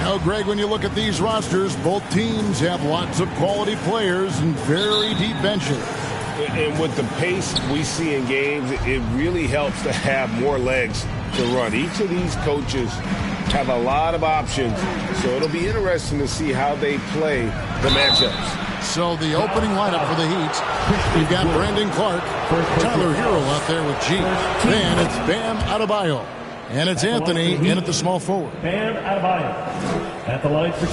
Now, Greg, when you look at these rosters, both teams have lots of quality players and very deep benches. And with the pace we see in games, it really helps to have more legs to run. Each of these coaches have a lot of options, so it'll be interesting to see how they play the matchups. So the opening lineup for the Heat, we've got Brandon Clark, Tyler Hero out there with G. Then it's Bam Adebayo. And it's Anthony in at the small forward. Bam Adebayo at the line for 2.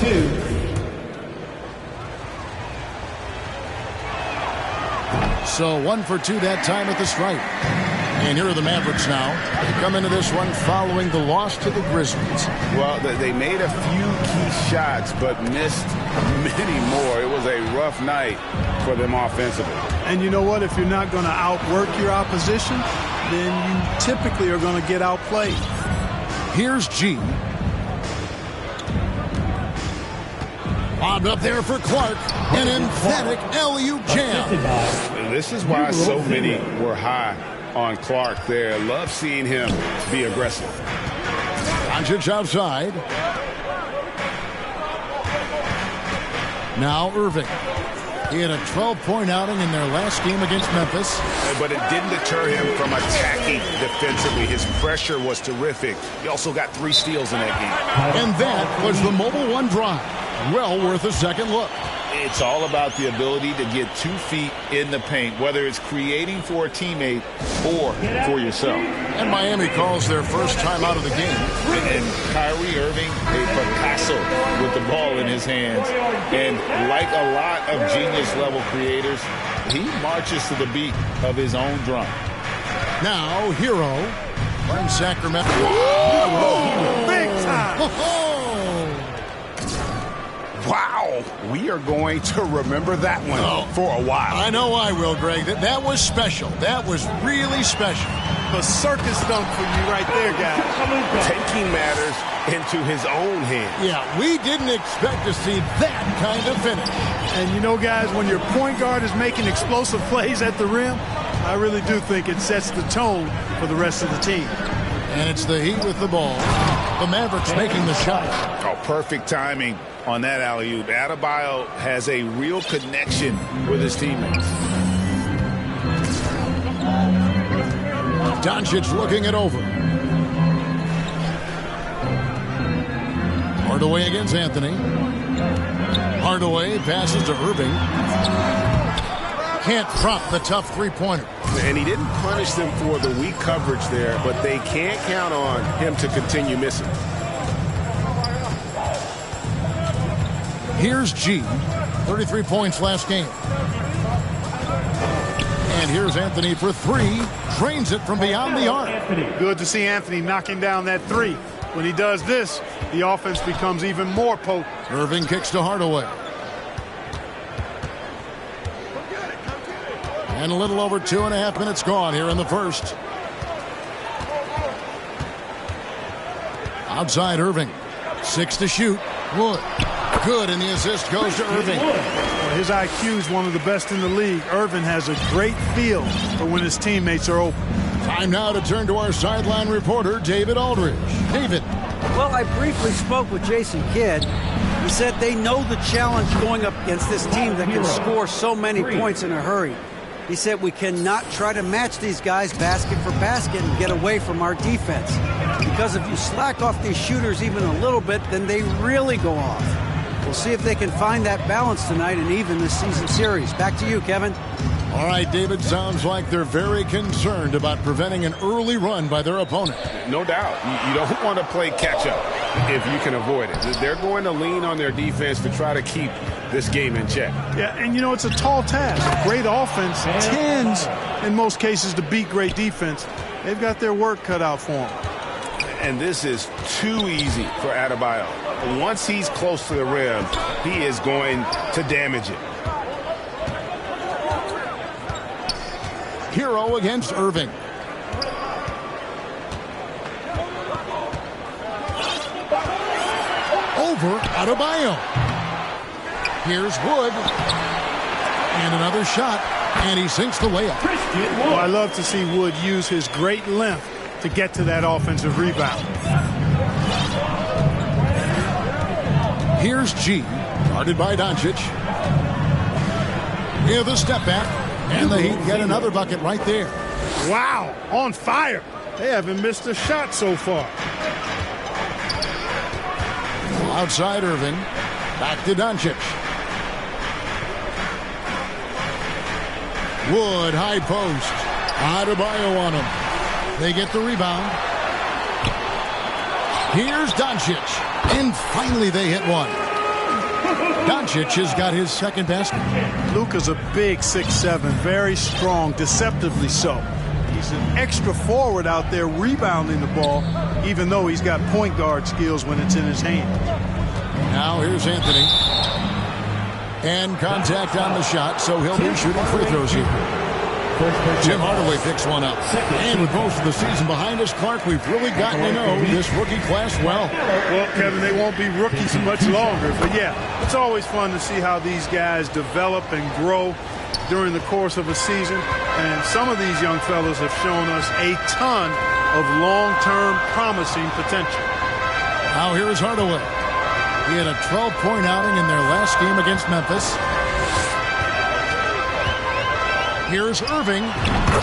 So 1 for 2 that time at the stripe. And here are the Mavericks now. They come into this one following the loss to the Grizzlies. Well, they made a few key shots, but missed many more. It was a rough night for them offensively. And you know what? If you're not going to outwork your opposition, then you typically are going to get outplayed. Here's G. Bobbed up there for Clark. An emphatic alley-oop jam. This is why so many were high on Clark there. Love seeing him be aggressive. Doncic outside. Now Irving. He had a 12-point outing in their last game against Memphis. But it didn't deter him from attacking defensively. His pressure was terrific. He also got 3 steals in that game. And that was the Mobile One drive. Well worth a second look. It's all about the ability to get 2 feet in the paint, whether it's creating for a teammate or for yourself. And Miami calls their first time out of the game. And Kyrie Irving, a Picasso with the ball in his hands. And like a lot of genius-level creators, he marches to the beat of his own drum. Now, Hero from Sacramento. Whoa! Big time! Wow, we are going to remember that one for a while. I know I will, Greg. That was special. That was really special. A circus dunk for you right there, guys. Taking matters into his own hands. Yeah, we didn't expect to see that kind of finish. And you know, guys, when your point guard is making explosive plays at the rim, I really do think it sets the tone for the rest of the team. And it's the Heat with the ball. The Mavericks making the shot. Oh, perfect timing on that alley-oop. Adebayo has a real connection with his teammates. Doncic looking it over. Hardaway against Anthony. Hardaway passes to Irving. Can't prop the tough three-pointer. And he didn't punish them for the weak coverage there, but they can't count on him to continue missing. Here's G. 33 points last game. And here's Anthony for 3. Drains it from beyond the arc. Good to see Anthony knocking down that 3. When he does this, the offense becomes even more potent. Irving kicks to Hardaway. And a little over 2.5 minutes gone here in the first. Outside Irving. 6 to shoot. Wood. Good, and the assist goes to Irving. Well, his IQ is one of the best in the league. Irving has a great feel for when his teammates are open. Time now to turn to our sideline reporter, David Aldridge. David. Well, I briefly spoke with Jason Kidd. He said they know the challenge going up against this team that can score so many points in a hurry. He said we cannot try to match these guys basket for basket and get away from our defense. Because if you slack off these shooters even a little bit, then they really go off. We'll see if they can find that balance tonight and even this season series. Back to you, Kevin. All right, David, sounds like they're very concerned about preventing an early run by their opponent. No doubt. You don't want to play catch-up if you can avoid it. They're going to lean on their defense to try to keep this game in check. Yeah, and you know, it's a tall task. Great offense tends, in most cases, to beat great defense. They've got their work cut out for them. And this is too easy for Adebayo. Once he's close to the rim, he is going to damage it. Hero against Irving. Over Adebayo. Here's Wood. And another shot. And he sinks the layup. Well, I love to see Wood use his great length to get to that offensive rebound. Here's G, guarded by Doncic. Here the step back, and the Heat get another bucket right there. Wow, on fire. They haven't missed a shot so far. Outside Irving, back to Doncic. Wood, high post. Adebayo on him. They get the rebound. Here's Doncic. And finally they hit one. Doncic has got his second basket. Luka's a big 6'7", very strong, deceptively so. He's an extra forward out there rebounding the ball, even though he's got point guard skills when it's in his hand. Now here's Anthony. And contact on the shot, so he'll be shooting free throws here. Tim Hardaway picks one up. And with most of the season behind us, Clark, we've really gotten to know this rookie class well. Well, Kevin, they won't be rookies much longer. But, yeah, it's always fun to see how these guys develop and grow during the course of a season. And some of these young fellas have shown us a ton of long-term promising potential. Now here is Hardaway. He had a 12-point outing in their last game against Memphis. Here's Irving.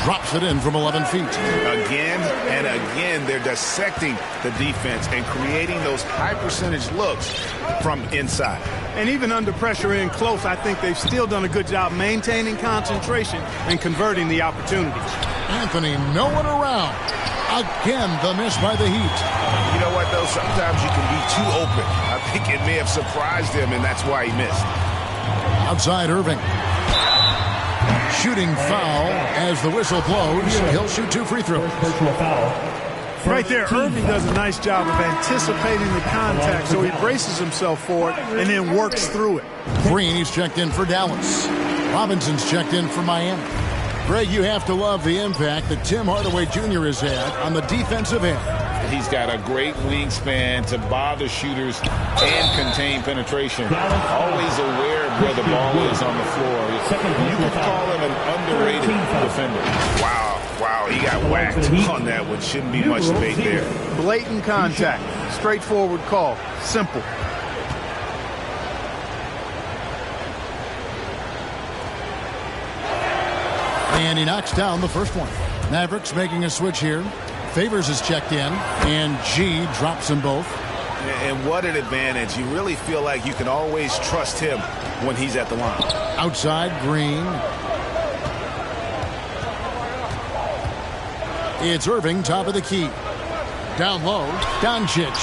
Drops it in from 11 feet. Again and again, they're dissecting the defense and creating those high-percentage looks from inside. And even under pressure in close, I think they've still done a good job maintaining concentration and converting the opportunities. Anthony, no one around. Again, the miss by the Heat. You know what, though? Sometimes you can be too open. I think it may have surprised him, and that's why he missed. Outside Irving. Shooting foul as the whistle blows. He'll shoot 2 free throws. Personal foul. Right there, Irving does a nice job of anticipating the contact, so he braces himself for it and then works through it. Green, he's checked in for Dallas. Robinson's checked in for Miami. Greg, you have to love the impact that Tim Hardaway Jr. has had on the defensive end. He's got a great wingspan to bother shooters and contain penetration. Always aware of where the ball is on the floor. You could call him an underrated defender. Wow, he got whacked on that one. Shouldn't be much debate there. Blatant contact. Straightforward call. Simple. And he knocks down the first one. Mavericks making a switch here. Favors is checked in, and G drops them both. And what an advantage. You really feel like you can always trust him when he's at the line. Outside, Green. It's Irving, top of the key. Down low, Doncic.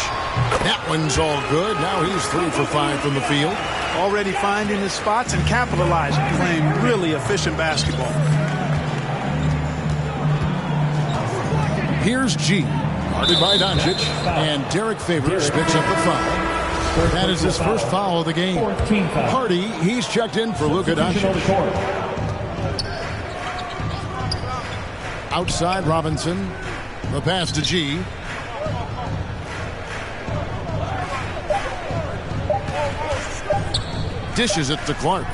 That one's all good. Now he's 3 for 5 from the field. Already finding his spots and capitalizing, playing really efficient basketball. Here's G, guarded by Doncic, and Derek Favors picks up the foul. That is his first foul of the game. Hardy, he's checked in for Luka Doncic. Outside Robinson, the pass to G. Dishes it to Clark.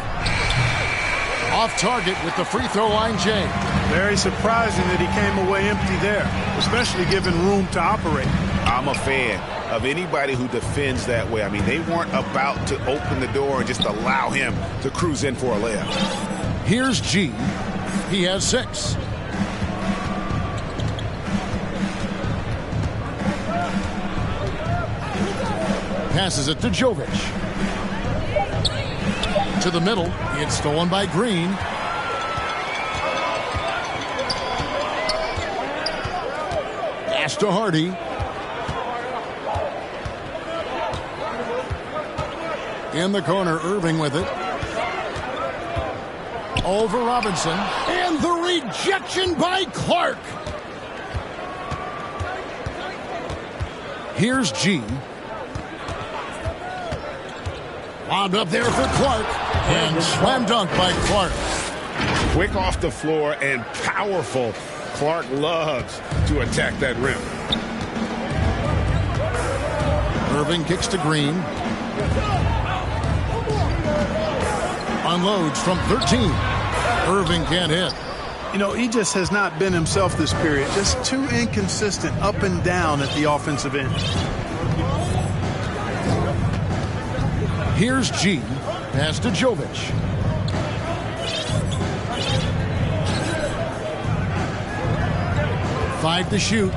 Off target with the free throw line, Jay. Very surprising that he came away empty there, especially given room to operate. I'm a fan of anybody who defends that way. I mean, they weren't about to open the door and just allow him to cruise in for a layup. Here's G. He has 6. Passes it to Jovic. To the middle. It's stolen by Green. Pass to Hardy. In the corner, Irving with it. Over Robinson. And the rejection by Clark. Here's G. Wound up there for Clark. And slam dunk by Clark. Quick off the floor and powerful. Clark loves to attack that rim. Irving kicks to Green. Unloads from 13. Irving can't hit. You know, he just has not been himself this period. Just too inconsistent up and down at the offensive end. Here's G. Pass to Jovic. Five to shoot.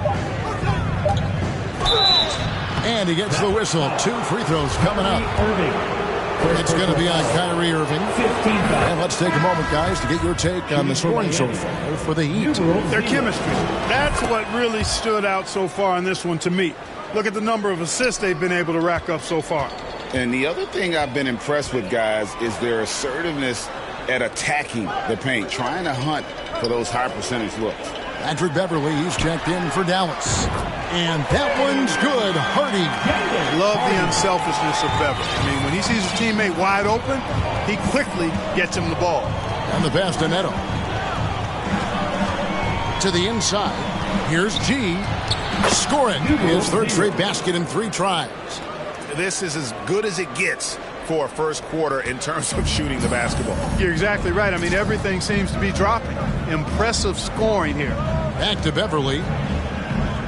And he gets the whistle. 2 free throws coming up. It's going to be on Kyrie Irving. And let's take a moment, guys, to get your take on the scoring so far for the Heat. Their chemistry. That's what really stood out so far in this one to me. Look at the number of assists they've been able to rack up so far. And the other thing I've been impressed with, guys, is their assertiveness at attacking the paint, trying to hunt for those high percentage looks. Patrick Beverly, he's checked in for Dallas. And that one's good. Hardy. Love the unselfishness of Beverly. I mean, when he sees his teammate wide open, he quickly gets him the ball. And the pass to Neto. To the inside. Here's G. Scoring his third straight basket in 3 tries. This is as good as it gets for a first quarter in terms of shooting the basketball. You're exactly right. I mean, everything seems to be dropping. Impressive scoring here. Back to Beverly.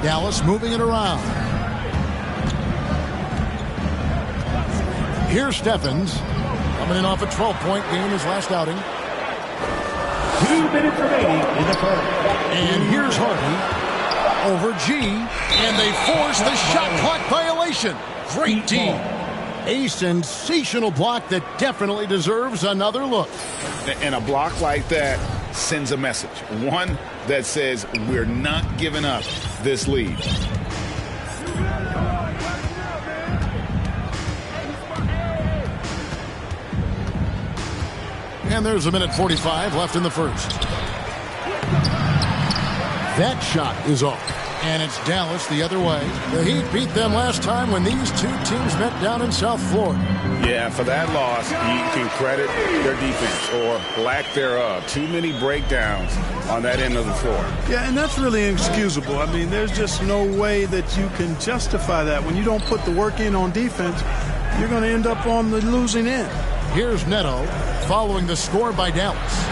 Dallas moving it around. Here's Stephens. Coming in off a 12-point game his last outing. 2 minutes remaining in the first. And here's Hardy. Over G. And they force the shot clock violation. Great D. A sensational block that definitely deserves another look. And a block like that sends a message. One that says we're not giving up this lead. And there's a minute 45 left in the first. That shot is off. And it's Dallas the other way. The Heat beat them last time when these two teams met down in South Florida. Yeah, for that loss, you can credit their defense or lack thereof. Too many breakdowns on that end of the floor. Yeah, and that's really inexcusable. I mean, there's just no way that you can justify that. When you don't put the work in on defense, you're going to end up on the losing end. Here's Neto following the score by Dallas.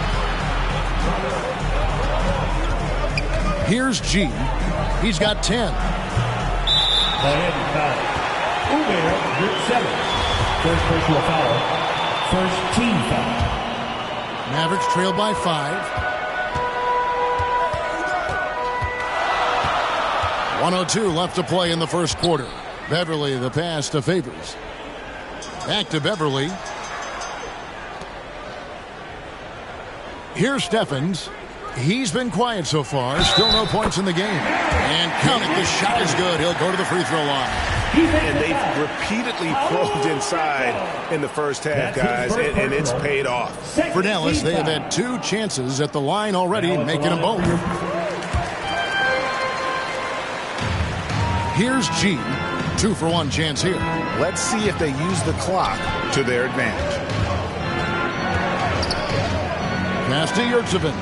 Here's G. He's got 10. Miami foul. Uber, group 7. First personal foul. First team foul. Mavericks trail by 5. 1:02 left to play in the first quarter. Beverly the pass to Favors. Back to Beverly. Here's Stephens. He's been quiet so far. Still no points in the game. And count it. The shot is good. He'll go to the free throw line. And they've repeatedly probed inside in the first half, guys, and it's paid off. For Dallas, they have had 2 chances at the line already, making them both. Here's G. 2-for-1 chance here. Let's see if they use the clock to their advantage. Pass to Yurtsevin.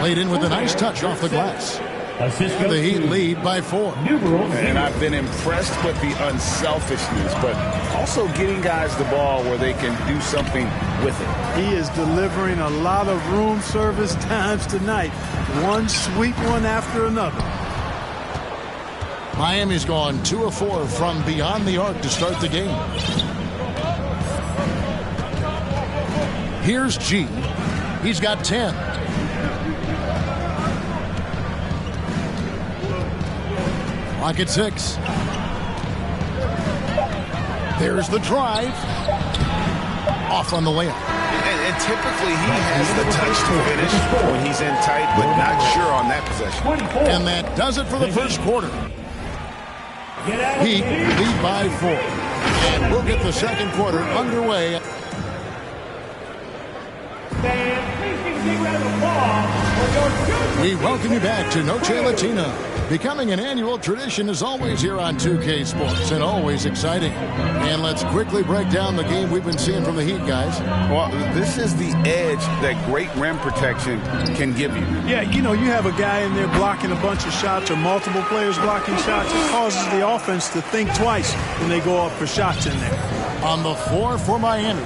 Laid in with a nice touch off the glass. And the Heat lead by 4. And I've been impressed with the unselfishness, but also getting guys the ball where they can do something with it. He is delivering a lot of room service times tonight. One sweet one after another. Miami's gone 2 of 4 from beyond the arc to start the game. Here's G. He's got 10. Clock at 6. There's the drive. Off on the layup. And typically he has the touch to finish when he's in tight, but not sure on that possession. And that does it for the first quarter. Heat lead by 4. And we'll get the second quarter underway. We welcome you back to Noche Latina. Becoming an annual tradition is always here on 2K Sports and always exciting. And let's quickly break down the game we've been seeing from the Heat, guys. Well, this is the edge that great rim protection can give you. Yeah, you know, you have a guy in there blocking a bunch of shots or multiple players blocking shots. It causes the offense to think twice when they go up for shots in there. On the floor for Miami,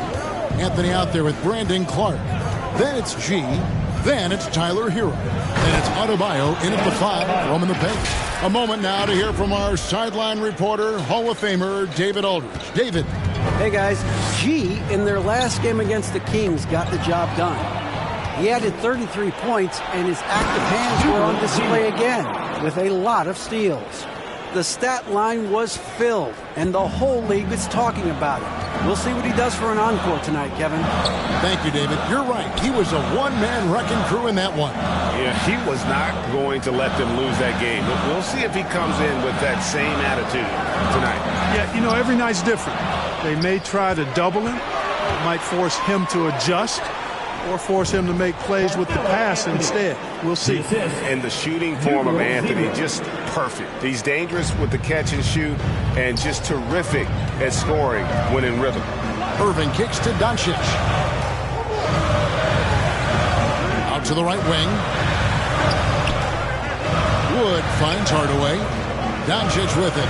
Anthony out there with Brandon Clark. Then it's G. Then it's Tyler Hero. Then it's Adebayo in at the 5, roaming the paint. A moment now to hear from our sideline reporter, Hall of Famer David Aldridge. David. Hey, guys. G, in their last game against the Kings, got the job done. He added 33 points, and his active hands were on display again with a lot of steals. The stat line was filled, and the whole league is talking about it. We'll see what he does for an encore tonight, Kevin. Thank you, David. You're right. He was a one-man wrecking crew in that one. Yeah, he was not going to let them lose that game. We'll see if he comes in with that same attitude tonight. Yeah, you know, every night's different. They may try to double him. It might force him to adjust or force him to make plays with the pass instead. We'll see. And the shooting form of Anthony, just perfect. He's dangerous with the catch and shoot and just terrific at scoring when in rhythm. Irving kicks to Doncic. Out to the right wing. Wood finds Hardaway. Doncic with it.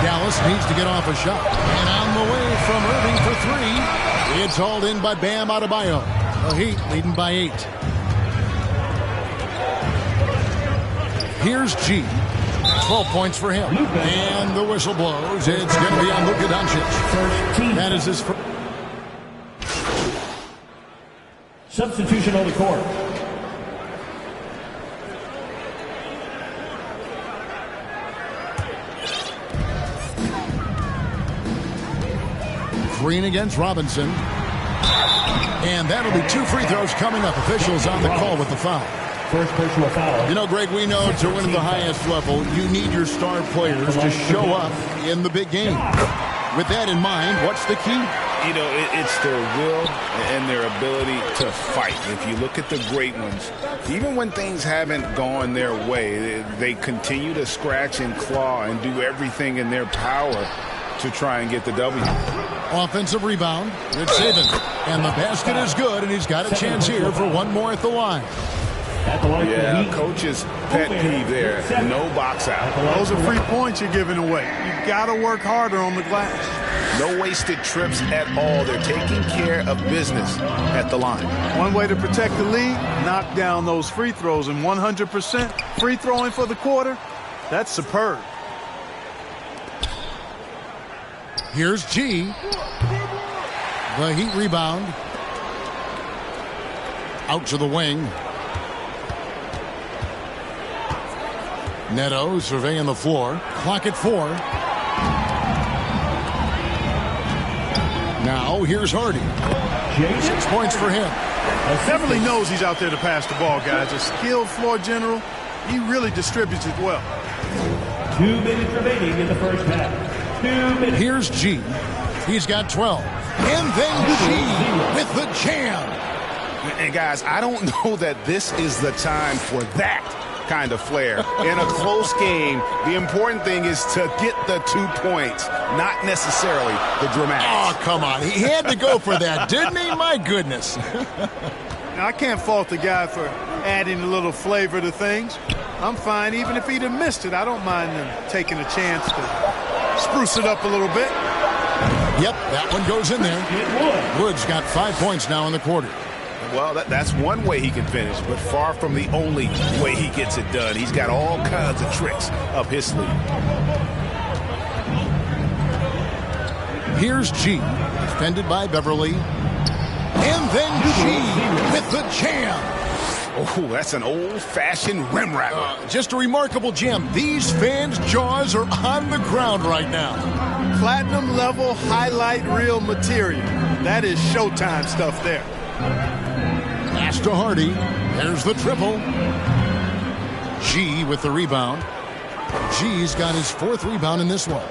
Dallas needs to get off a shot. And on the way from Irving for three. It's hauled in by Bam Adebayo. The Heat leading by 8. Here's G. 12 points for him. And the whistle blows. It's going to be on Luka Doncic. That is his first. Substitution on the court. Green against Robinson. And that'll be 2 free throws coming up. Officials on the call with the foul. First personal foul. You know, Greg, we know to win at the highest level, you need your star players to show up in the big game. With that in mind, what's the key? You know, it's their will and their ability to fight. If you look at the great ones, even when things haven't gone their way, they continue to scratch and claw and do everything in their power to try and get the W. Offensive rebound. Good saving. And the basket is good, and he's got a chance here for one more at the line. Yeah, coach's pet peeve there. No box out. Those are free points you're giving away. You've got to work harder on the glass. No wasted trips at all. They're taking care of business at the line. One way to protect the lead, knock down those free throws. And 100% free throwing for the quarter, that's superb. Here's G. The Heat rebound. Out to the wing. Neto surveying the floor. Clock at 4. Now here's Hardy. 6 points for him. Definitely knows he's out there to pass the ball, guys. A skilled floor general. He really distributes it well. 2 minutes remaining in the first half. 2 minutes. Here's G. He's got 12. And then G with the jam. And guys, I don't know that this is the time for that kind of flair. In a close game, the important thing is to get the 2 points, not necessarily the dramatics. Oh, come on. He had to go for that, didn't he? My goodness. Now, I can't fault the guy for adding a little flavor to things. I'm fine. Even if he'd have missed it, I don't mind him taking a chance to spruce it up a little bit. Yep, that one goes in there. Wood's got 5 points now in the quarter. Well, that's one way he can finish, but far from the only way he gets it done. He's got all kinds of tricks up his sleeve. Here's G, defended by Beverly. And then G with the jam. Oh, that's an old-fashioned rim rattler. Just a remarkable jam. These fans' jaws are on the ground right now. Platinum level highlight reel material. That is Showtime stuff there. Pass to Hardy. There's the triple. G with the rebound. G's got his 4th rebound in this one.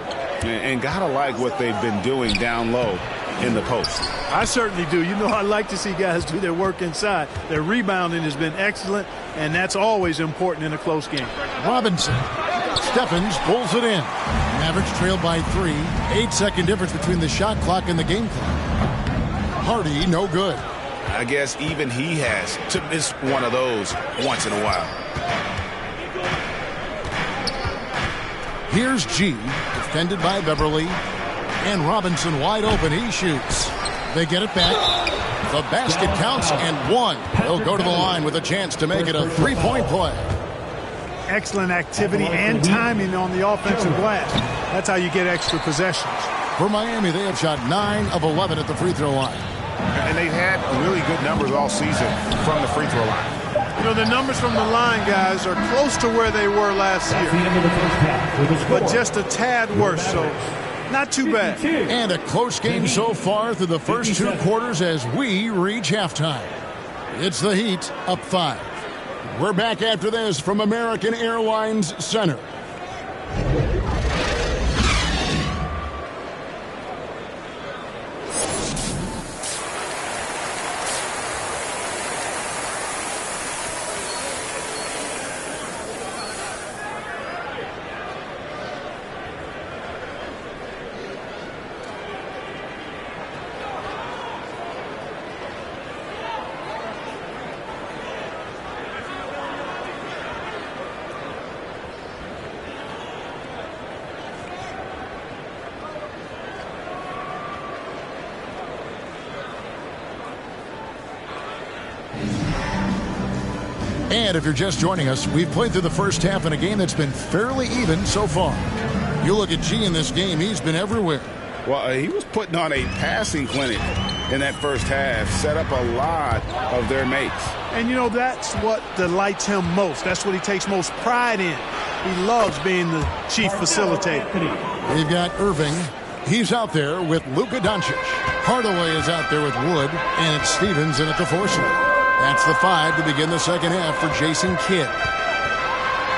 And gotta like what they've been doing down low in the post. I certainly do. You know, I like to see guys do their work inside. Their rebounding has been excellent, and that's always important in a close game. Robinson. Stephens pulls it in. Mavericks trailed by 3. 8-second difference between the shot clock and the game clock. Hardy, no good. I guess even he has to miss one of those once in a while. Here's G, defended by Beverly. And Robinson wide open. He shoots. They get it back. The basket counts and 1. He'll go to the line with a chance to make it a 3-point play. excellent activity and timing on the offensive glass. That's how you get extra possessions. For Miami, they have shot 9 of 11 at the free throw line. And they've had really good numbers all season from the free throw line. You know, the numbers from the line, guys, are close to where they were last year. But just a tad worse, so not too bad. And a close game so far through the first 2 quarters as we reach halftime. It's the Heat up 5. We're back after this from American Airlines Center. And if you're just joining us, we've played through the first half in a game that's been fairly even so far. You look at G in this game, he's been everywhere. Well, he was putting on a passing clinic in that first half, set up a lot of their mates. And, you know, that's what delights him most. That's what he takes most pride in. He loves being the chief facilitator. We've got Irving. He's out there with Luka Doncic. Hardaway is out there with Wood, and it's Stevens in at the 4 slot. That's the 5 to begin the second half for Jason Kidd.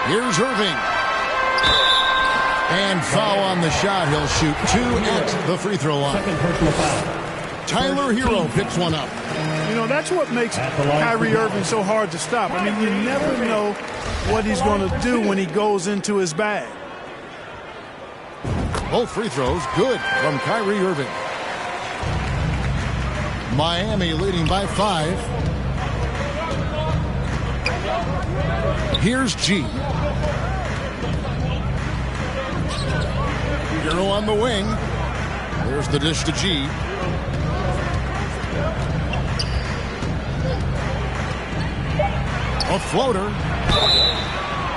Here's Irving. And foul on the shot. He'll shoot 2 at the free throw line. Tyler Hero picks one up. You know, that's what makes Kyrie Irving so hard to stop. I mean, you never know what he's going to do when he goes into his bag. Both free throws good from Kyrie Irving. Miami leading by 5. Here's G. Hero on the wing. There's the dish to G. A floater.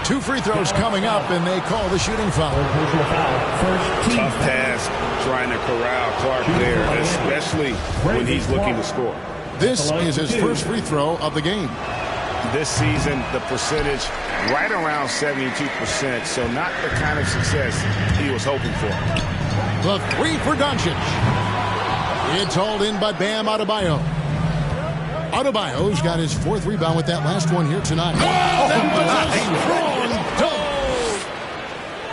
2 free throws coming up, and they call the shooting foul. Tough task trying to corral Clark there, especially when he's looking to score. This is his first free throw of the game. This season, the percentage right around 72%, so not the kind of success he was hoping for. The 3 for Doncic. It's hauled in by Bam Adebayo. Adebayo's got his 4th rebound with that last one here tonight. Oh, that was a strong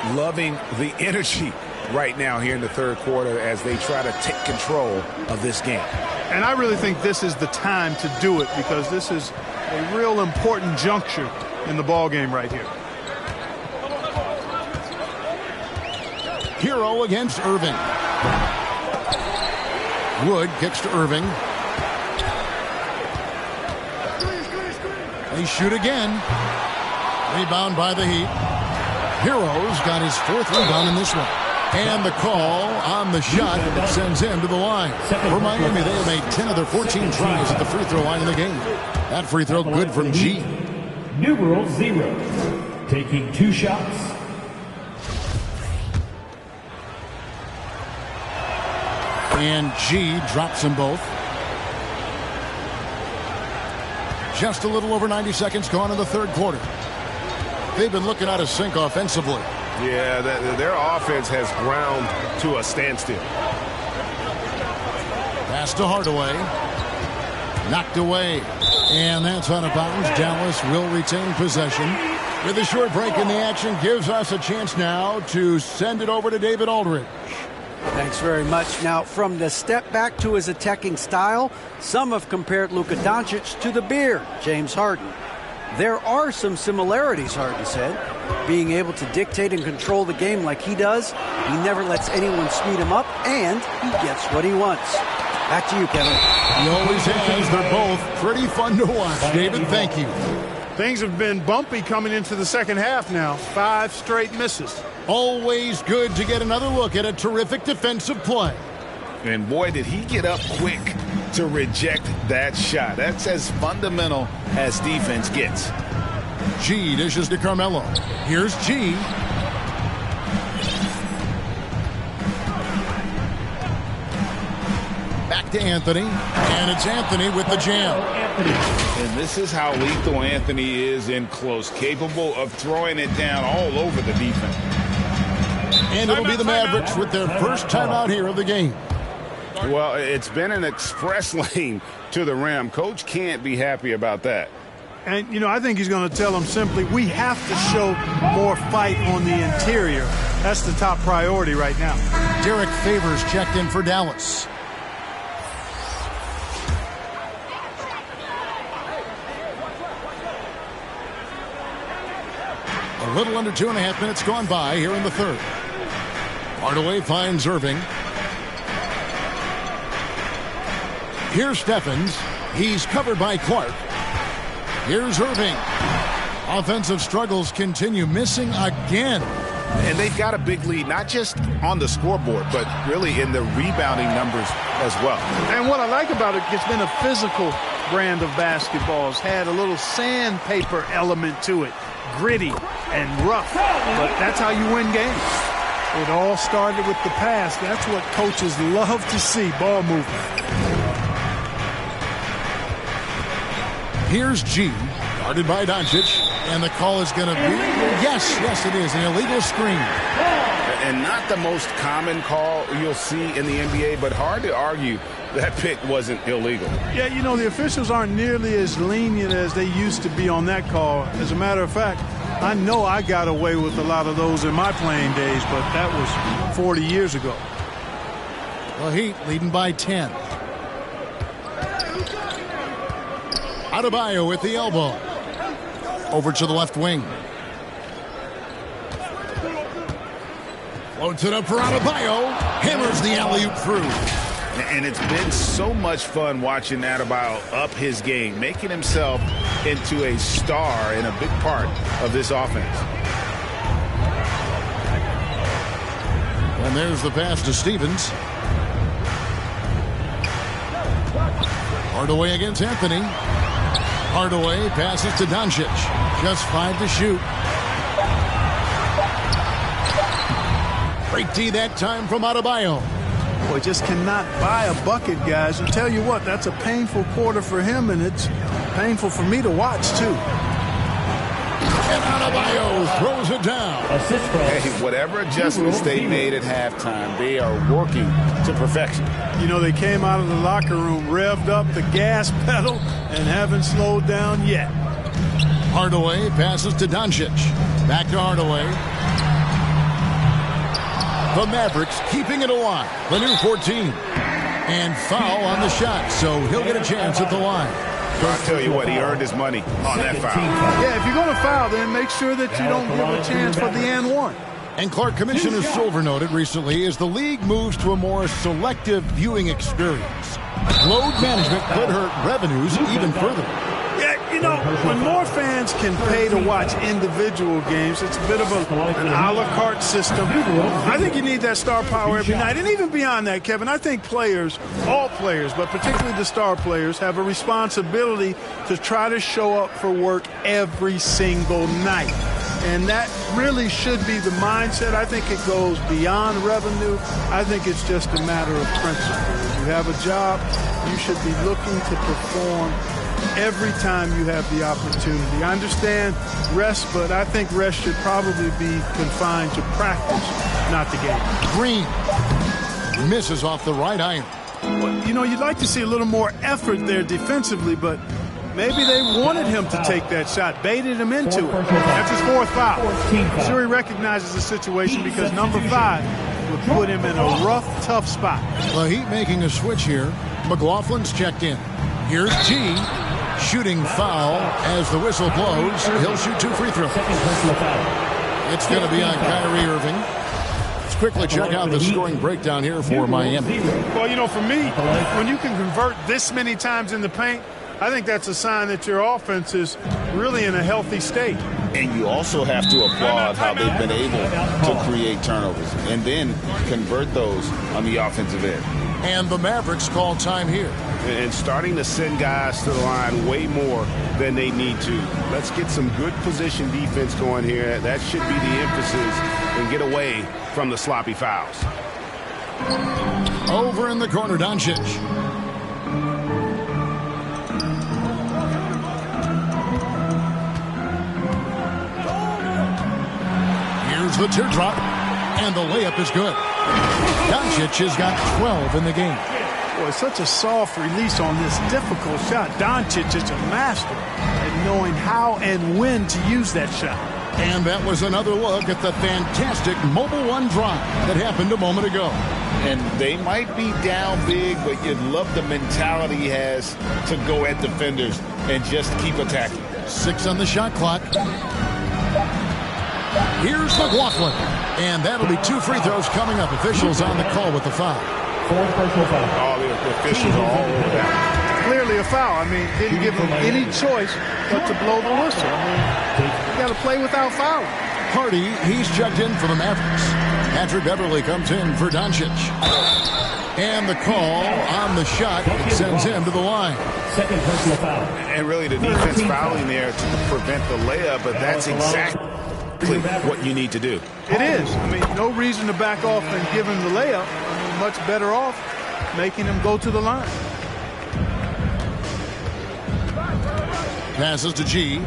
dunk. Loving the energy right now here in the third quarter as they try to take control of this game. And I really think this is the time to do it because this is a real important juncture in the ball game right here. Hero against Irving. Wood kicks to Irving. They shoot again. Rebound by the Heat. Hero's got his 4th rebound in this one. And the call on the shot that sends him to the line. For Miami, they have made 10 of their 14 tries at the free throw line in the game. That free throw good from G. Numeral 0. Taking 2 shots. And G drops them both. Just a little over 90 seconds gone in the third quarter. They've been looking out of sync offensively. Yeah, their offense has ground to a standstill. Pass to Hardaway. Knocked away. And that's out of bounds. Dallas will retain possession. With a short break in the action, gives us a chance now to send it over to David Aldridge. Thanks very much. Now, from the step back to his attacking style, some have compared Luka Doncic to the Beard, James Harden. There are some similarities, Harden said. Being able to dictate and control the game like he does, he never lets anyone speed him up, and he gets what he wants. Back to you, Kevin. He always has. They're both pretty fun to watch. David, thank you. Things have been bumpy coming into the second half now. 5 straight misses. Always good to get another look at a terrific defensive play. And boy, did he get up quick to reject that shot. That's as fundamental as defense gets. G dishes to Carmelo. Here's G. Back to Anthony. And it's Anthony with the jam. And this is how lethal Anthony is in close, capable of throwing it down all over the defense. And it'll be the Mavericks with their first timeout here of the game. Well, it's been an express lane to the rim. Coach can't be happy about that. And, you know, I think he's going to tell them simply, we have to show more fight on the interior. That's the top priority right now. Derek Favors checked in for Dallas. A little under 2.5 minutes gone by here in the third. Hardaway finds Irving. Here's Stephens. He's covered by Clark. Here's Irving. Offensive struggles continue, missing again. And they've got a big lead, not just on the scoreboard, but really in the rebounding numbers as well. And what I like about it, it's been a physical brand of basketball. It's had a little sandpaper element to it. Gritty and rough. But that's how you win games. It all started with the pass. That's what coaches love to see, ball movement. Here's G, guarded by Doncic, and the call is going to be, yes, it is, an illegal screen. And not the most common call you'll see in the NBA, but hard to argue that pick wasn't illegal. Yeah, you know, the officials aren't nearly as lenient as they used to be on that call. As a matter of fact, I know I got away with a lot of those in my playing days, but that was 40 years ago. The Heat leading by 10. Adebayo with the elbow. Over to the left wing. Floats it up for Adebayo. Hammers the alley-oop through. And it's been so much fun watching Adebayo up his game, making himself into a star and a big part of this offense. And there's the pass to Stevens. Hardaway against Anthony. Hardaway passes to Doncic. Just 5 to shoot. Great D that time from Adebayo. Boy, just cannot buy a bucket, guys. And tell you what, that's a painful quarter for him, and it's painful for me to watch, too. And Adebayo throws it down. Hey, whatever adjustments they made at halftime, they are working to perfection. You know, they came out of the locker room, revved up the gas pedal, and haven't slowed down yet. Hardaway passes to Doncic. Back to Hardaway. The Mavericks keeping it alive. The new 14. And foul on the shot, so he'll get a chance at the line. I'll tell you what, he earned his money on that foul. Yeah, if you're going to foul, then make sure that you don't give a chance for the and one. And Clark, Commissioner Silver noted recently as the league moves to a more selective viewing experience, load management could hurt revenues even further. Yeah, you know, when more fans can pay to watch individual games, it's a bit of an a la carte system. I think you need that star power every night. And even beyond that, Kevin, I think players, all players, but particularly the star players, have a responsibility to try to show up for work every single night. And that really should be the mindset. I think it goes beyond revenue. I think it's just a matter of principle. If you have a job, you should be looking to perform every time you have the opportunity. I understand rest, but I think rest should probably be confined to practice, not the game. Green misses off the right iron. Well, you know, you'd like to see a little more effort there defensively, but maybe they wanted him to take that shot, baited him into it. That's his fourth foul. I'm sure he recognizes the situation because number 5 would put him in a rough, tough spot. The Heat making a switch here. McLaughlin's checked in. Here's G. Shooting foul as the whistle blows. He'll shoot 2 free throws. It's going to be on Kyrie Irving. Let's quickly check out the scoring breakdown here for Miami. Well, you know, for me, when you can convert this many times in the paint, I think that's a sign that your offense is really in a healthy state. And you also have to applaud how they've been able to create turnovers and then convert those on the offensive end. And the Mavericks call time here. And starting to send guys to the line way more than they need to. Let's get some good position defense going here. That should be the emphasis, and get away from the sloppy fouls. Over in the corner, Doncic. Here's the teardrop, and the layup is good. Doncic has got 12 in the game. Boy, such a soft release on this difficult shot. Doncic is a master at knowing how and when to use that shot. And that was another look at the fantastic Mobile One drive that happened a moment ago. And they might be down big, but you'd love the mentality he has to go at defenders and just keep attacking. 6 on the shot clock. Here's McLaughlin. And that'll be 2 free throws coming up. Officials on the call with the foul. 4 personal fouls. Oh, the officials are all over that. Clearly a foul. I mean, didn't give him any choice but to blow the whistle. I mean, you got to play without fouling. Hardy, he's checked in for the Mavericks. Patrick Beverly comes in for Doncic. And the call on the shot sends him to the line. Second personal foul. And really the defense fouling there to prevent the layup, but that's exactly what you need to do. It is. I mean, no reason to back off and give him the layup. I mean, much better off making him go to the line. Passes to G.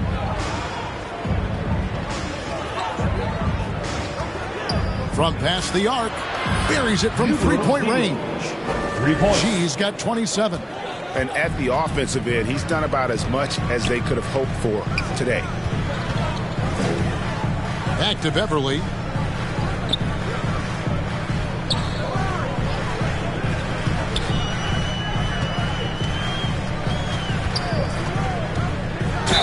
From past the arc. Buries it from three-point range. 3 points. G's got 27. And at the offensive end, he's done about as much as they could have hoped for today. Back to Beverly.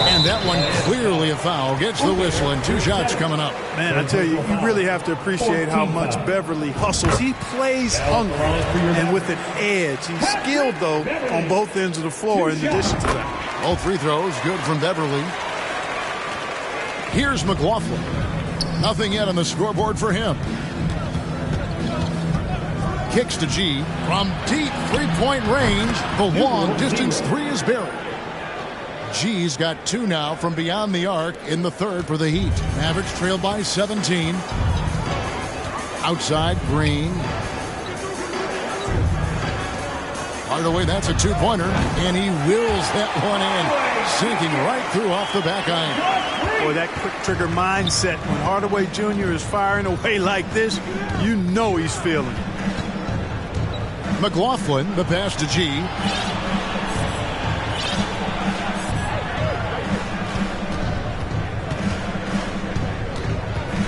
And that one clearly a foul. Gets the whistle, and 2 shots coming up. Man, I tell you, you really have to appreciate how much Beverly hustles. He plays hungry and with an edge. He's skilled, though, on both ends of the floor in addition to that. All free throws good from Beverly. Here's McLaughlin. Nothing yet on the scoreboard for him. Kicks to G. From deep three-point range, the long-distance 3 is buried. G's got 2 now from beyond the arc in the third for the Heat. Mavericks trail by 17. Outside, Green. Hardaway, that's a 2-pointer, and he wills that one in, sinking right through off the back iron. Boy, that quick trigger mindset, when Hardaway Jr. is firing away like this, you know he's feeling it. McLaughlin, the pass to G.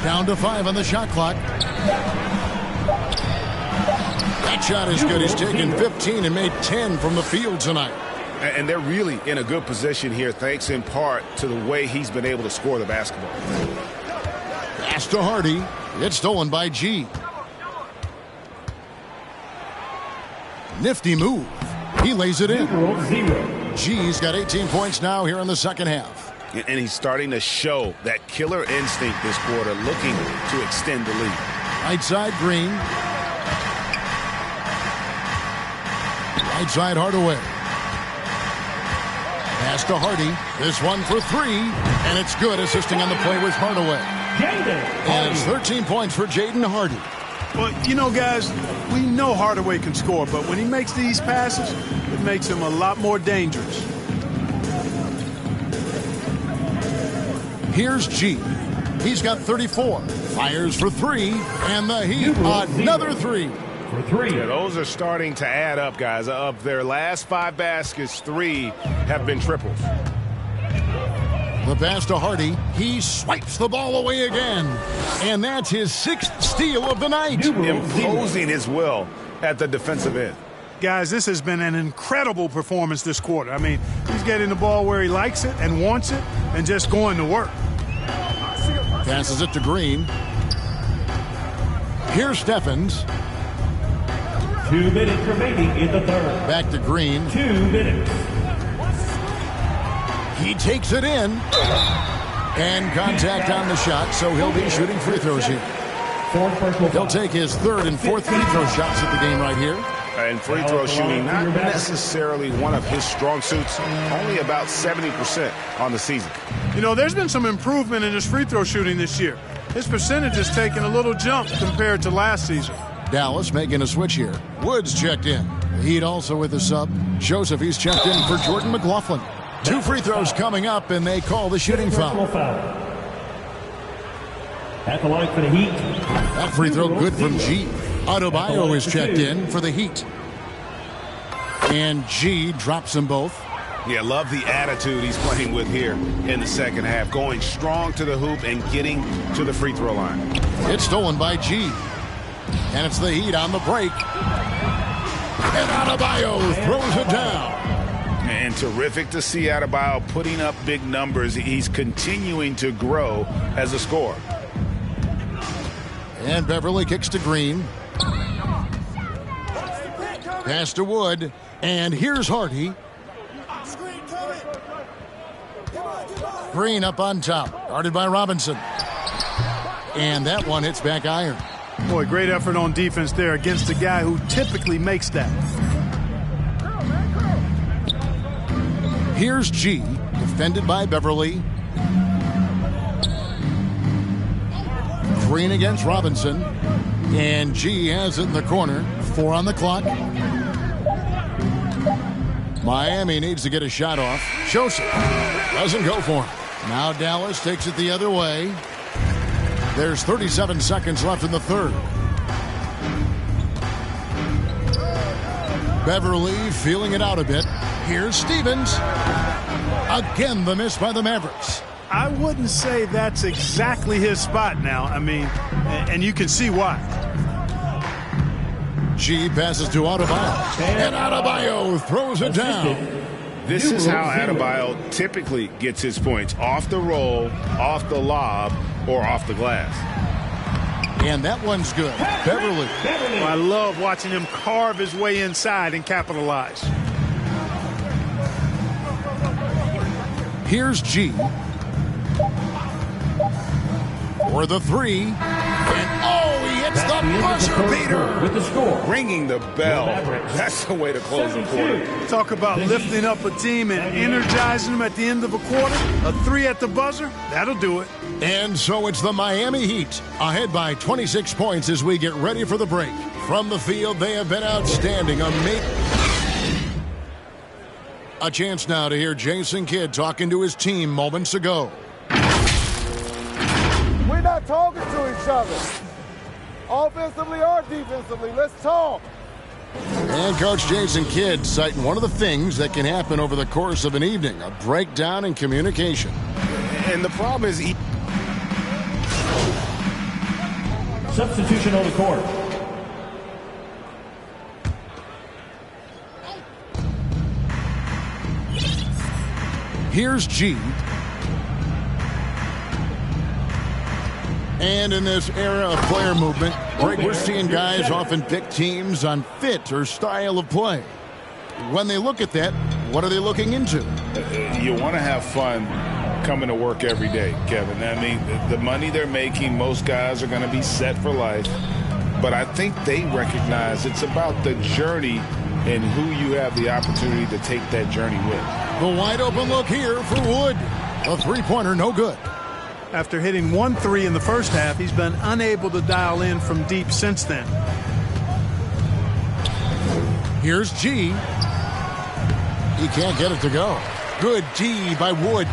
Down to 5 on the shot clock. That shot is good. He's taken 15 and made 10 from the field tonight. And they're really in a good position here, thanks in part to the way he's been able to score the basketball. Pass to Hardy. It's stolen by G. Nifty move. He lays it in. 0. G's got 18 points now here in the second half. And he's starting to show that killer instinct this quarter, looking to extend the lead. Right side, Green. Right side, Hardaway. Pass to Hardy. This one for 3, and it's good. Assisting on the play was Hardaway. And it's 13 points for Jaden Hardy. Well, you know, guys, we know Hardaway can score, but when he makes these passes, it makes him a lot more dangerous. Here's G. He's got 34. Fires for 3, and the Heat another 3. For 3. Yeah, those are starting to add up, guys. Of their last 5 baskets, 3 have been triples. The pass to Hardy. He swipes the ball away again. And that's his 6th steal of the night. Imposing his will at the defensive end. Guys, this has been an incredible performance this quarter. I mean, he's getting the ball where he likes it and wants it and just going to work. Passes it to Green. Here's Steffens. 2 minutes remaining in the third. Back to Green. 2 minutes. He takes it in. And contact on the shot, so he'll be shooting free throws here. Fourth personal foul. He'll take his 3rd and 4th free throw shots at the game right here. And free throw shooting, not necessarily one of his strong suits, only about 70% on the season. You know, there's been some improvement in his free throw shooting this year. His percentage has taken a little jump compared to last season. Dallas making a switch here. Woods checked in. The Heat also with a sub. Joseph, he's checked in for Jordan McLaughlin. 2 free throws coming up, and they call the shooting foul. At the line for the Heat. That free throw good from G. Adebayo is checked in for the Heat. And G drops them both. Yeah, love the attitude he's playing with here in the second half. Going strong to the hoop and getting to the free throw line. It's stolen by G. And it's the Heat on the break. And Adebayo throws it down. And terrific to see Adebayo putting up big numbers. He's continuing to grow as a scorer. And Beverly kicks to Green. Pass to Wood. And here's Hardy. Green up on top. Guarded by Robinson. And that one hits back iron. Boy, great effort on defense there against a guy who typically makes that. Here's G. Defended by Beverly. Green against Robinson. And G has it in the corner. 4 on the clock. Miami needs to get a shot off. Joseph doesn't go for him. Now Dallas takes it the other way. There's 37 seconds left in the third. Beverly feeling it out a bit. Here's Stevens. Again, the miss by the Mavericks. I wouldn't say that's exactly his spot now. I mean, and you can see why. G passes to Adebayo. And Adebayo throws it down. This is how Adebayo typically gets his points. Off the roll, off the lob, or off the glass. And that one's good. Beverly. Well, I love watching him carve his way inside and capitalize. Here's G. For the 3. And he hits the buzzer beater. With the score. Ringing the bell. That's the way to close a quarter. Talk about lifting up a team and energizing them at the end of a quarter. A 3 at the buzzer, that'll do it. And so it's the Miami Heat ahead by 26 points as we get ready for the break. From the field, they have been outstanding. A chance now to hear Jason Kidd talking to his team moments ago. We're not talking to each other. Offensively or defensively, let's talk. And Coach Jason Kidd citing one of the things that can happen over the course of an evening, a breakdown in communication. And the problem is Substitution on the court. Here's G. And in this era of player movement, we're seeing guys often pick teams on fit or style of play. When they look at that, what are they looking into? you want to have fun coming to work every day, Kevin. I mean, the money they're making, most guys are going to be set for life. But I think they recognize it's about the journey and who you have the opportunity to take that journey with. The wide open look here for Wood. A three-pointer, no good. After hitting 1-3 in the first half, he's been unable to dial in from deep since then. Here's G. He can't get it to go. Good D by Wood.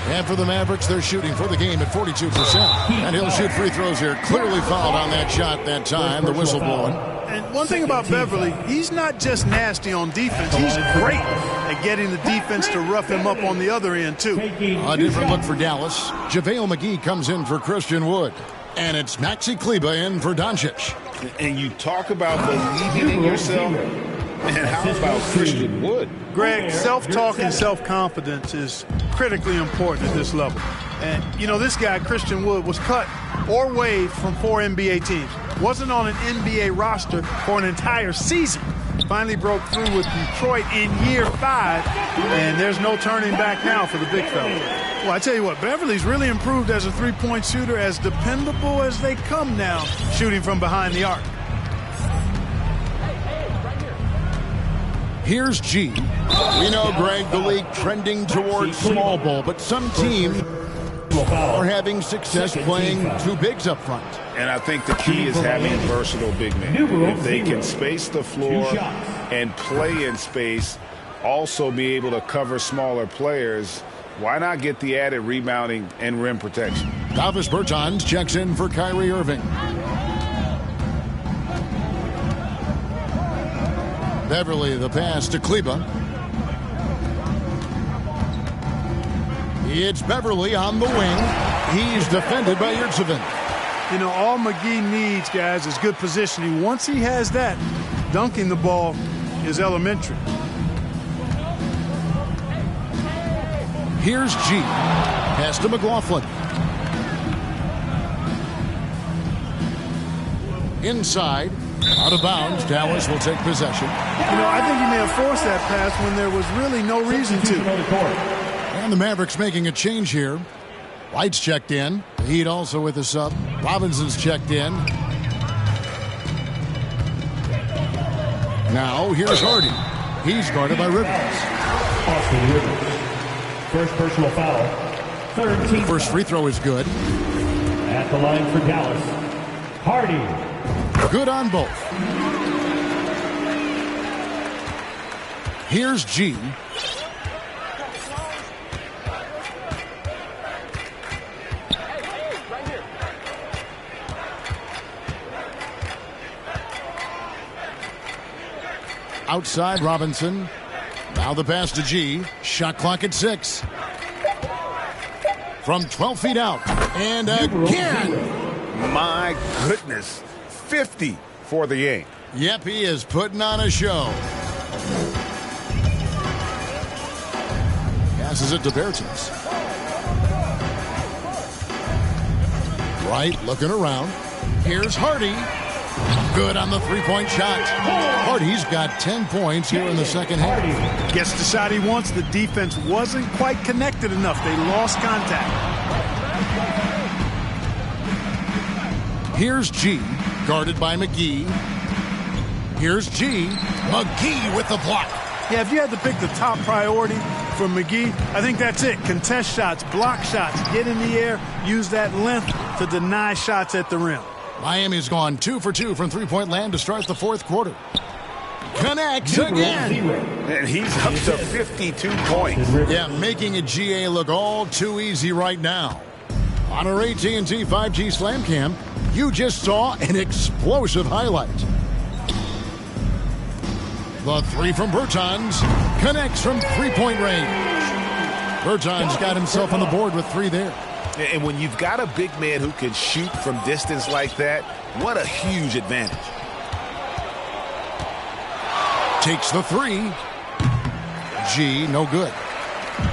And for the Mavericks, they're shooting for the game at 42%. And he'll shoot free throws here. Clearly fouled on that shot that time. The whistle blowing. And one thing about Beverly, he's not just nasty on defense. He's great at getting the defense to rough him up on the other end, too. A different look for Dallas. JaVale McGee comes in for Christian Wood. And it's Maxi Kleba in for Doncic. And you talk about believing in yourself. And how about Christian Wood? Greg, self-talk and self-confidence is critically important at this level. And, you know, this guy, Christian Wood, was cut or waived from 4 NBA teams. Wasn't on an NBA roster for an entire season. Finally broke through with Detroit in year 5. And there's no turning back now for the big fella. Well, I tell you what, Beverly's really improved as a three-point shooter, as dependable as they come now, shooting from behind the arc. Here's G. We know, Greg, the league trending towards small ball, but some teams are having success playing two bigs up front. And I think the key is having versatile big men. If they can space the floor and play in space, also be able to cover smaller players, why not get the added rebounding and rim protection? Davis Bertans checks in for Kyrie Irving. Beverly the pass to Kleba. It's Beverly on the wing. He's defended by Yurtseven. You know, all McGee needs, guys, is good positioning. Once he has that, dunking the ball is elementary. Here's G. Pass to McLaughlin. Inside. Out of bounds. Dallas will take possession. You know, I think he may have forced that pass when there was really no reason to. And the Mavericks making a change here. White's checked in. The Heat also with a sub. Robinson's checked in. Now here's Hardy. He's guarded by Rivers. Austin Rivers. First personal foul. Third team. First free throw is good. At the line for Dallas, Hardy. Good on both. Here's G. Outside Robinson. Now the pass to G. Shot clock at 6. From 12 feet out. And again. My goodness. 50 for the game. Yep, he is putting on a show. Passes it to Bertans. Right, looking around. Here's Hardy. Good on the three-point shot. Hardy's got 10 points here in the second half. Gets the shot he wants. The defense wasn't quite connected enough. They lost contact. Here's G, guarded by McGee. Here's G. McGee with the block. Yeah, if you had to pick the top priority for McGee, I think that's it. Contest shots, block shots, get in the air, use that length to deny shots at the rim. Miami's gone 2 for 2 from three-point land to start the fourth quarter. Connects again. And he's up to 52 points. Yeah, making a GA look all too easy right now. On our AT&T 5G Slam Cam, you just saw an explosive highlight. The three from Bertans connects from three-point range. Bertans got himself on the board with 3 there. And when you've got a big man who can shoot from distance like that, what a huge advantage. Takes the 3. G, no good.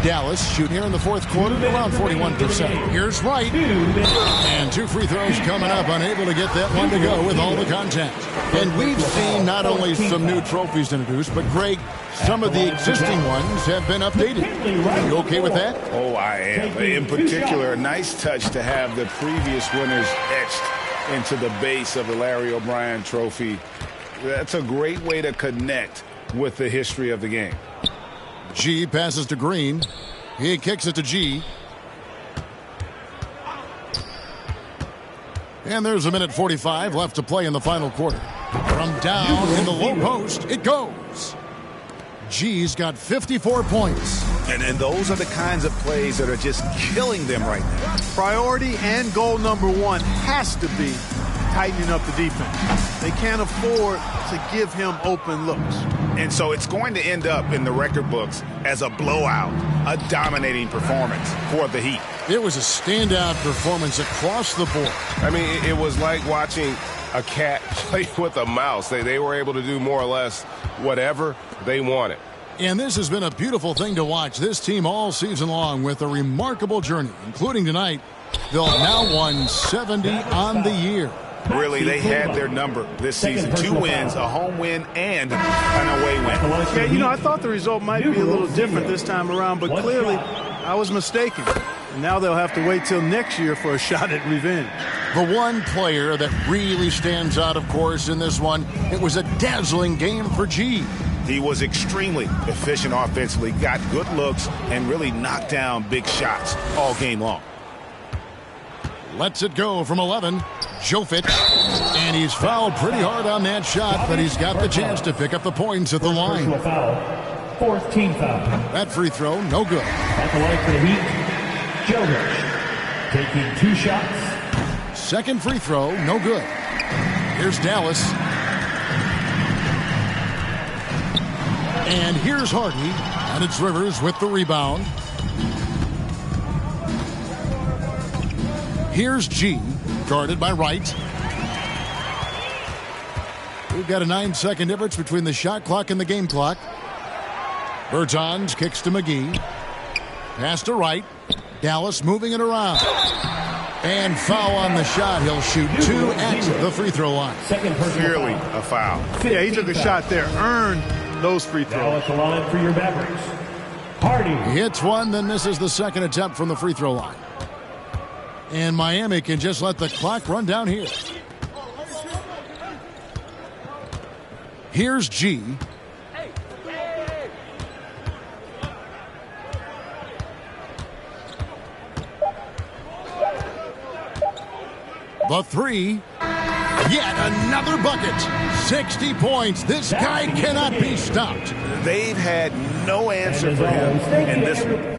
Dallas shooting here in the fourth quarter around 41%. Here's Wright. And 2 free throws coming up, unable to get that one to go with all the contact. And we've seen not only some new trophies introduced, but Greg, some of the existing ones have been updated. You okay with that? Oh, I am. In particular, a nice touch to have the previous winners etched into the base of the Larry O'Brien trophy. That's a great way to connect with the history of the game. G passes to Green. He kicks it to G. And there's a minute 45 left to play in the final quarter. From down in the low post, it goes. G's got 54 points. And those are the kinds of plays that are just killing them right now. Priority and goal number 1 has to be tightening up the defense. They can't afford to give him open looks. And so it's going to end up in the record books as a blowout, a dominating performance for the Heat. It was a standout performance across the board. I mean, it was like watching a cat play with a mouse. They were able to do more or less whatever they wanted. And this has been a beautiful thing to watch this team all season long with a remarkable journey, including tonight. They'll now won 70 on the year. Really, they had their number this season. 2 wins, a home win, and an away win. Yeah, you know, I thought the result might be a little different this time around, but clearly I was mistaken. And now they'll have to wait till next year for a shot at revenge. The one player that really stands out, of course, in this one, it was a dazzling game for G. He was extremely efficient offensively, got good looks, and really knocked down big shots all game long. Lets it go from 11. Jovic. And he's fouled pretty hard on that shot, but he's got the chance to pick up the points at the line. Fourth team foul. That free throw, no good. At the line for the Heat, Jovic taking 2 shots. Second free throw, no good. Here's Dallas. And here's Hardy. And it's Rivers with the rebound. Here's G, guarded by Wright. We've got a 9-second difference between the shot clock and the game clock. Bertans kicks to McGee. Pass to Wright. Dallas moving it around. And foul on the shot. He'll shoot 2 at the free throw line. Clearly a foul. Yeah, he took a shot there, earned those free throws. Now at the line for your Mavericks, Hardy. He hits one, then misses the second attempt from the free throw line. And Miami can just let the clock run down here. Here's G. The 3. Yet another bucket. 60 points. This guy cannot be stopped. They've had no answer for him in this one.